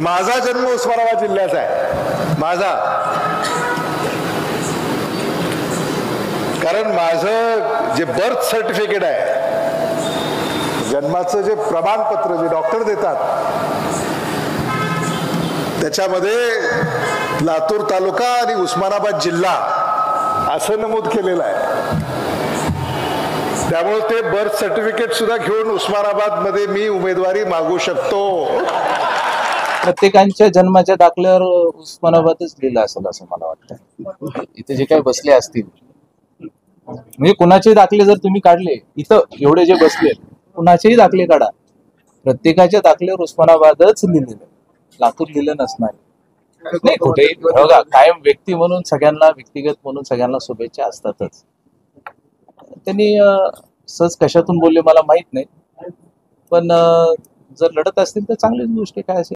माझा जन्म उस्मानाबाद जिल्ह्याचा आहे, माझा. कारण माझं जे बर्थ सर्टिफिकेट आहे, जन्माचं जे प्रमाणपत्र जे डॉक्टर देतात, त्याच्यामध्ये लातूर तालुका आणि उस्मानाबाद जिल्हा असं नमूद केलेलं आहे. त्यामुळे ते बर्थ सर्टिफिकेट सुद्धा घेऊन उस्मानाबाद मध्ये मी उमेदवारी मागू शकतो. प्रत्येकांच्या जन्माच्या दाखल्यावर उस्मानाबादच लिहिलं असेल असं मला वाटतं. इथे जे काही बसले असतील, म्हणजे कुणाचे दाखले जर तुम्ही काढले, इथं एवढे जे बसले कुणाचेही दाखले काढा, प्रत्येकाच्या दाखल्यावर उस्मानाबादच लिहिलेलं, लातूर लिहिलं नसणार. नाही कुठेही बघा, कायम व्यक्ती म्हणून सगळ्यांना, व्यक्तिगत म्हणून सगळ्यांना शुभेच्छा असतातच. त्यांनी सहज कशातून बोलले मला माहित नाही, पण जर लढत असतील तर चांगलीच गोष्ट काय असेल.